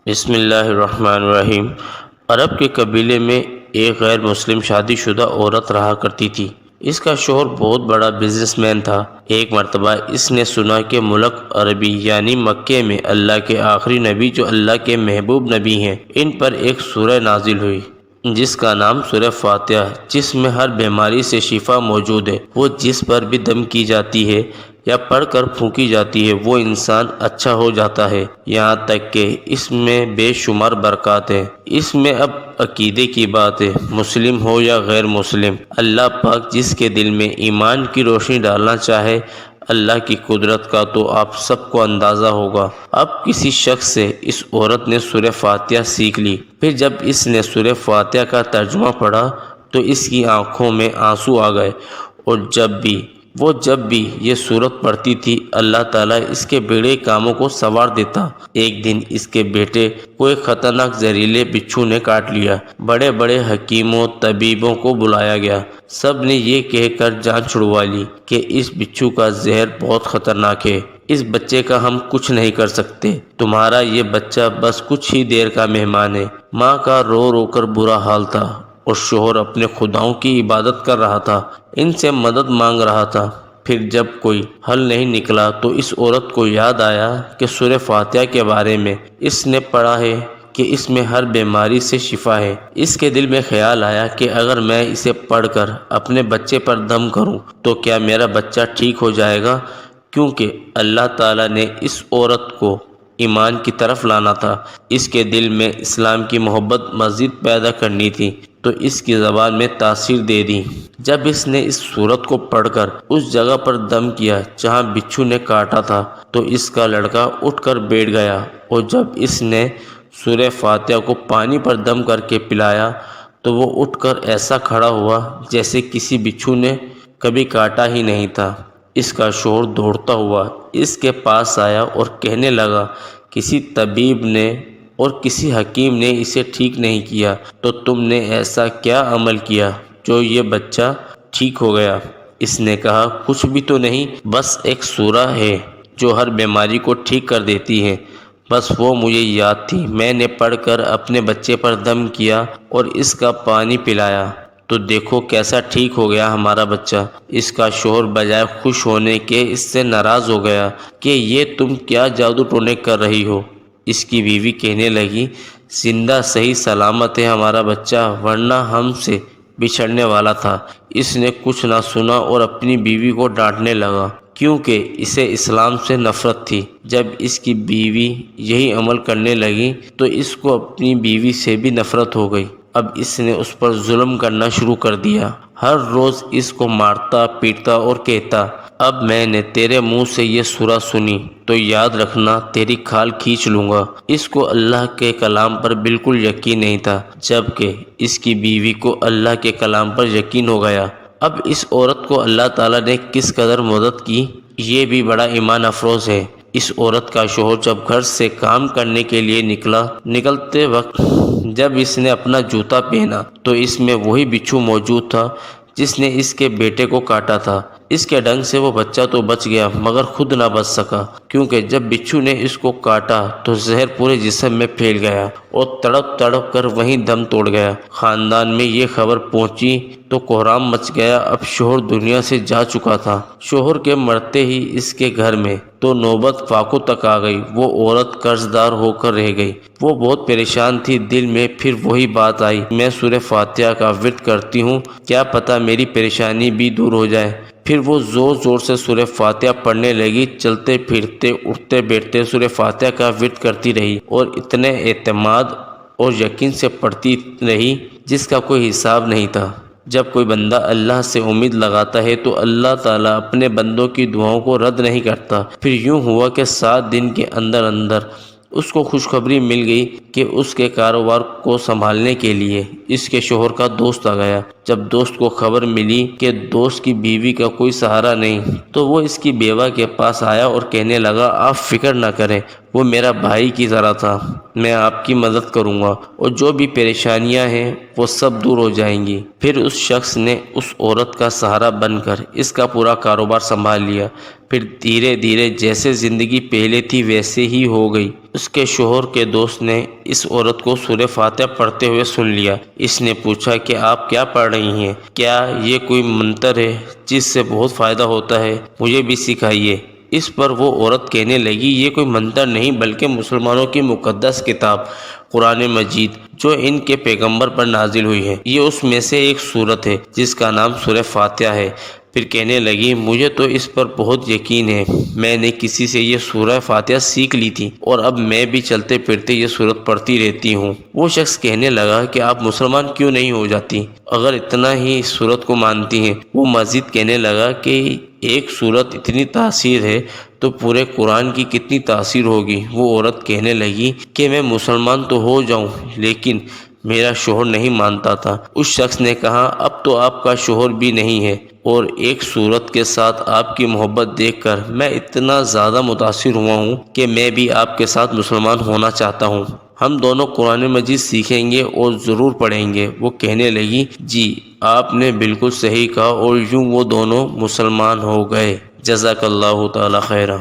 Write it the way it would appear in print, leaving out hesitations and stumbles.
بسم اللہ الرحمن الرحیم۔ عرب کے قبیلے میں ایک غیر مسلم شادی شدہ عورت رہا کرتی تھی۔ اس کا شوہر بہت بڑا بزنس مین تھا۔ ایک مرتبہ اس نے سنا کہ ملک عربی یعنی مکے میں اللہ کے آخری نبی جو اللہ کے محبوب نبی ہیں، ان پر ایک سورہ نازل ہوئی جس کا نام سورہ فاتحہ، جس میں ہر بیماری سے شفا موجود ہے۔ وہ جس پر بھی دم کی جاتی ہے یا پڑھ کر پھونکی جاتی ہے وہ انسان اچھا ہو جاتا ہے، یہاں تک کہ اس میں بے شمار برکات ہیں۔ اس میں اب عقیدے کی بات ہے، مسلم ہو یا غیر مسلم، اللہ پاک جس کے دل میں ایمان کی روشنی ڈالنا چاہے، اللہ کی قدرت کا تو آپ سب کو اندازہ ہوگا۔ اب کسی شخص سے اس عورت نے سورہ فاتحہ سیکھ لی۔ پھر جب اس نے سورہ فاتحہ کا ترجمہ پڑھا تو اس کی آنکھوں میں آنسو آ گئے، اور جب بھی یہ سورت پڑھتی تھی اللہ تعالیٰ اس کے بڑے کاموں کو سنوار دیتا۔ ایک دن اس کے بیٹے کو ایک خطرناک زہریلے بچھو نے کاٹ لیا۔ بڑے بڑے حکیموں طبیبوں کو بلایا گیا، سب نے یہ کہہ کر جان چھڑوا لی کہ اس بچھو کا زہر بہت خطرناک ہے، اس بچے کا ہم کچھ نہیں کر سکتے، تمہارا یہ بچہ بس کچھ ہی دیر کا مہمان ہے۔ ماں کا رو رو کر برا حال تھا، اور شوہر اپنے خداؤں کی عبادت کر رہا تھا، ان سے مدد مانگ رہا تھا۔ پھر جب کوئی حل نہیں نکلا تو اس عورت کو یاد آیا کہ سورہ فاتحہ کے بارے میں اس نے پڑھا ہے کہ اس میں ہر بیماری سے شفا ہے۔ اس کے دل میں خیال آیا کہ اگر میں اسے پڑھ کر اپنے بچے پر دم کروں تو کیا میرا بچہ ٹھیک ہو جائے گا؟ کیونکہ اللہ تعالیٰ نے اس عورت کو ایمان کی طرف لانا تھا، اس کے دل میں اسلام کی محبت مزید پیدا کرنی تھی، تو اس کی زبان میں تاثیر دے دی۔ جب اس نے اس سورت کو پڑھ کر اس جگہ پر دم کیا جہاں بچھو نے کاٹا تھا تو اس کا لڑکا اٹھ کر بیٹھ گیا، اور جب اس نے سورہ فاتحہ کو پانی پر دم کر کے پلایا تو وہ اٹھ کر ایسا کھڑا ہوا جیسے کسی بچھو نے کبھی کاٹا ہی نہیں تھا۔ اس کا شوہر دوڑتا ہوا اس کے پاس آیا اور کہنے لگا، کسی طبیب نے اور کسی حکیم نے اسے ٹھیک نہیں کیا، تو تم نے ایسا کیا عمل کیا جو یہ بچہ ٹھیک ہو گیا؟ اس نے کہا، کچھ بھی تو نہیں، بس ایک سورہ ہے جو ہر بیماری کو ٹھیک کر دیتی ہے، بس وہ مجھے یاد تھی، میں نے پڑھ کر اپنے بچے پر دم کیا اور اس کا پانی پلایا، تو دیکھو کیسا ٹھیک ہو گیا ہمارا بچہ۔ اس کا شوہر بجائے خوش ہونے کے اس سے ناراض ہو گیا کہ یہ تم کیا جادو ٹونے کر رہی ہو۔ اس کی بیوی کہنے لگی، زندہ صحیح سلامت ہے ہمارا بچہ، ورنہ ہم سے بچھڑنے والا تھا۔ اس نے کچھ نہ سنا اور اپنی بیوی کو ڈانٹنے لگا، کیونکہ اسے اسلام سے نفرت تھی۔ جب اس کی بیوی یہی عمل کرنے لگی تو اس کو اپنی بیوی سے بھی نفرت ہو گئی۔ اب اس نے اس پر ظلم کرنا شروع کر دیا، ہر روز اس کو مارتا پیٹتا اور کہتا، اب میں نے تیرے منہ سے یہ سورہ سنی تو یاد رکھنا تیری کھال کھینچ لوں گا۔ اس کو اللہ کے کلام پر بالکل یقین نہیں تھا، جبکہ اس کی بیوی کو اللہ کے کلام پر یقین ہو گیا۔ اب اس عورت کو اللہ تعالیٰ نے کس قدر مدد کی، یہ بھی بڑا ایمان افروز ہے۔ اس عورت کا شوہر جب گھر سے کام کرنے کے لیے نکلتے وقت جب اس نے اپنا جوتا پہنا تو اس میں وہی بچھو موجود تھا جس نے اس کے بیٹے کو کاٹا تھا۔ اس کے ڈنگ سے وہ بچہ تو بچ گیا مگر خود نہ بچ سکا، کیونکہ جب بچھو نے اس کو کاٹا تو زہر پورے جسم میں پھیل گیا اور تڑپ تڑپ کر وہیں دم توڑ گیا۔ خاندان میں یہ خبر پہنچی تو کوہرام مچ گیا۔ اب شوہر دنیا سے جا چکا تھا۔ شوہر کے مرتے ہی اس کے گھر میں تو نوبت فاقوں تک آ گئی۔ وہ عورت قرض دار ہو کر رہ گئی۔ وہ بہت پریشان تھی، دل میں پھر وہی بات آئی، میں سورہ فاتحہ کا ورد کرتی ہوں، کیا پتہ میری پریشانی بھی دور ہو جائے۔ پھر وہ زور زور سے سورہ فاتحہ پڑھنے لگی، چلتے پھرتے اٹھتے بیٹھتے سورہ فاتحہ کا ورد کرتی رہی، اور اتنے اعتماد اور یقین سے پڑھتی رہی جس کا کوئی حساب نہیں تھا۔ جب کوئی بندہ اللہ سے امید لگاتا ہے تو اللہ تعالیٰ اپنے بندوں کی دعاؤں کو رد نہیں کرتا۔ پھر یوں ہوا کہ 7 دن کے اندر اس کو خوشخبری مل گئی کہ اس کے کاروبار کو سنبھالنے کے لیے اس کے شوہر کا دوست آ گیا۔ جب دوست کو خبر ملی کہ دوست کی بیوی کا کوئی سہارا نہیں تو وہ اس کی بیوہ کے پاس آیا اور کہنے لگا، آپ فکر نہ کریں، وہ میرا بھائی کی طرح تھا، میں آپ کی مدد کروں گا اور جو بھی پریشانیاں ہیں وہ سب دور ہو جائیں گی۔ پھر اس شخص نے اس عورت کا سہارا بن کر اس کا پورا کاروبار سنبھال لیا۔ پھر دھیرے دھیرے جیسے زندگی پہلے تھی ویسے ہی ہو گئی۔ اس کے شوہر کے دوست نے اس عورت کو سورہ فاتحہ پڑھتے ہوئے سن لیا۔ اس نے پوچھا کہ آپ کیا پڑھ رہی ہیں؟ کیا یہ کوئی منتر ہے جس سے بہت فائدہ ہوتا ہے؟ مجھے بھی سکھائیے۔ اس پر وہ عورت کہنے لگی، یہ کوئی منتر نہیں بلکہ مسلمانوں کی مقدس کتاب قرآن مجید جو ان کے پیغمبر پر نازل ہوئی ہے، یہ اس میں سے ایک سورت ہے جس کا نام سورہ فاتحہ ہے۔ پھر کہنے لگی، مجھے تو اس پر بہت یقین ہے، میں نے کسی سے یہ سورہ فاتحہ سیکھ لی تھی اور اب میں بھی چلتے پھرتے یہ سورت پڑھتی رہتی ہوں۔ وہ شخص کہنے لگا کہ آپ مسلمان کیوں نہیں ہو جاتی اگر اتنا ہی اس سورت کو مانتی ہیں؟ وہ مزید کہنے لگا کہ ایک سورت اتنی تاثیر ہے تو پورے قرآن کی کتنی تاثیر ہوگی۔ وہ عورت کہنے لگی کہ میں مسلمان تو ہو جاؤں لیکن میرا شوہر نہیں مانتا تھا۔ اس شخص نے کہا، اب تو آپ کا شوہر بھی نہیں ہے اور ایک صورت کے ساتھ آپ کی محبت دیکھ کر میں اتنا زیادہ متاثر ہوا ہوں کہ میں بھی آپ کے ساتھ مسلمان ہونا چاہتا ہوں۔ ہم دونوں قرآن مجید سیکھیں گے اور ضرور پڑھیں گے۔ وہ کہنے لگی، جی آپ نے بالکل صحیح کہا، اور یوں وہ دونوں مسلمان ہو گئے۔ جزاک اللہ تعالی خیرہ۔